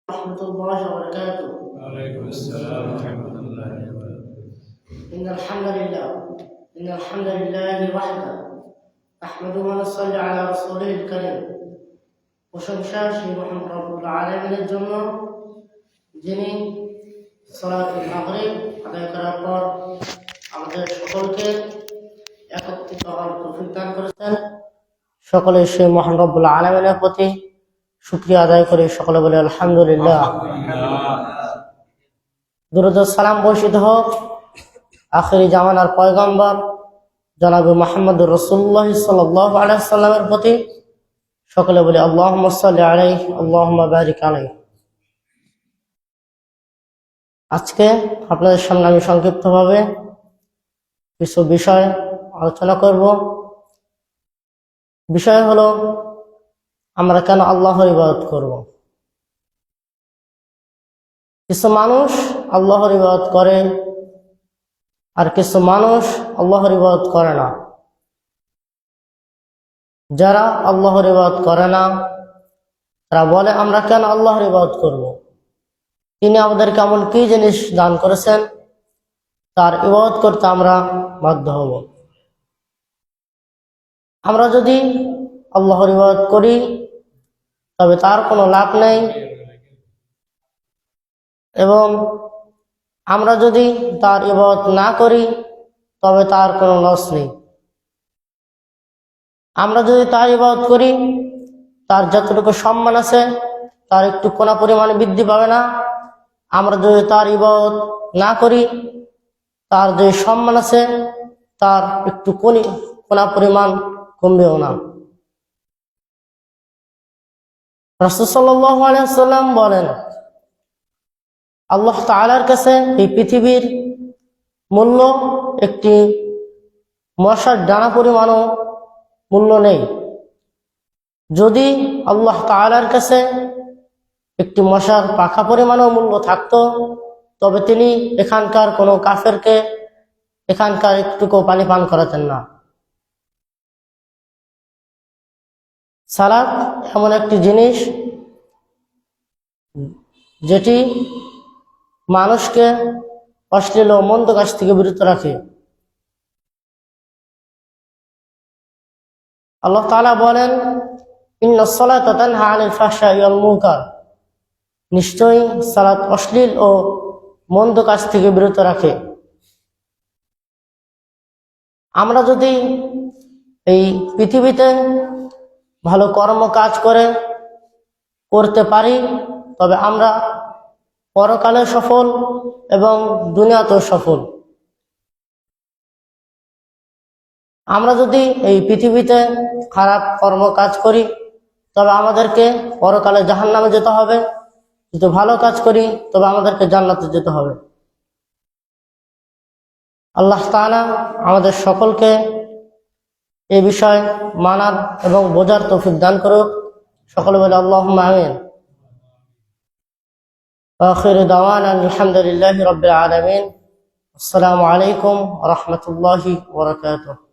ورحمة الله وبركاته. وعليكم السلام ورحمة الله وبركاته. إن الحمد لله وحده نحمده ونصلي على رسوله الكريم প্রশংসা সেই মহান রব্বুল আলামিনের জন্য যিনি সালাতুল মাগরিব আদায় করার পর আমাদের সকলকে একত্রিত হওয়ার তৌফিক দান করেছেন। সকলে সেই মহান রব্বুল আলামিনের প্রতি শুকরিয়া আদায় করে সকলে বলে আলহামদুলিল্লাহ। দুরূদ ও সালাম বর্ষিত হোক আখিরি জামানার পয়গম্বর জনাবে মুহাম্মদুর রাসূলুল্লাহ সাল্লাল্লাহু আলাইহি ওয়াসাল্লামের প্রতি। সকলে বলে আল্লাহুম্মা সাল্লি আলাইহি আল্লাহুম্মা বারিক আলাইহি। আজকে আপনাদের সামনে আমি সংক্ষিপ্তভাবে কিছু বিষয় আলোচনা করব। বিষয় হলো আমরা কেন আল্লাহর ইবাদত করব। কিছু মানুষ আল্লাহর ইবাদত করে আর কিছু মানুষ আল্লাহর ইবাদত করে না। যারা আল্লাহর ইবাদত করে না তারা বলে আমরা কেন আল্লাহর ইবাদত করব। তিনি আমাদেরকে এমন কি জিনিস দান করেছেন তার ইবাদত করতে আমরা বাধ্য হব। আমরা যদি আল্লাহর ইবাদত করি তবে তার কোনো লাভ নেই, এবং আমরা যদি তার ইবাদত না করি তবে তার কোনো লস নেই। আমরা যদি তার ইবাদত করি তার যতটুকু সম্মান আছে তার একটু কোনা পরিমাণে বৃদ্ধি পাবে না। আমরা যদি তার ইবাদত না করি তার যে সম্মান আছে তার একটু কোনা পরিমাণ কমবেও না। রাসূল সাল্লাল্লাহু আলাইহি ওয়াসাল্লাম বলেন, আল্লাহ তাআলার কাছে এই পৃথিবীর মূল্য একটি মশার ডানা পরিমাণও মূল্য নেই। যদি আল্লাহ তাআলার কাছে একটি মশার পাখা পরিমাণও মূল্য থাকতো তবে তিনি এখানকার কোনো কাফেরকে এখানকার একটুকু পানি পান করাতেন না। সালাত এমন একটি জিনিস যেটি মানুষকে অশ্লীল ও মন্দ কাজ থেকে বিরত রাখে। আল্লাহ তাআলা বলেন, ইন্নাস সালাতা তানহা আনিল ফাহশাই ওয়াল মুনকার। নিশ্চয়ই সালাত অশ্লীল ও মন্দ কাজ থেকে বিরত রাখে। আমরা যদি এই পৃথিবীতে ভালো কর্ম কাজ করতে পারি তবে আমরা পরকালে সফল এবং দুনিয়াতেও সফল। আমরা যদি এই পৃথিবীতে খারাপ কর্ম কাজ করি তবে আমাদেরকে পরকালে জাহান্নামে যেতে হবে, যদি ভালো কাজ করি তবে আমাদেরকে জান্নাতে যেতে হবে। আল্লাহ তাআলা আমাদের সকলকে এই বিষয় মানার এবং বোঝার তৌফিক দান করুক। সকলে বলে আল্লাহুম্মা আমিন। আখির দাওয়ানা আলহামদুলিল্লাহি রাব্বিল আলামিন। আসসালামু আলাইকুম ওয়া রাহমাতুল্লাহি ওয়া বারাকাতুহু।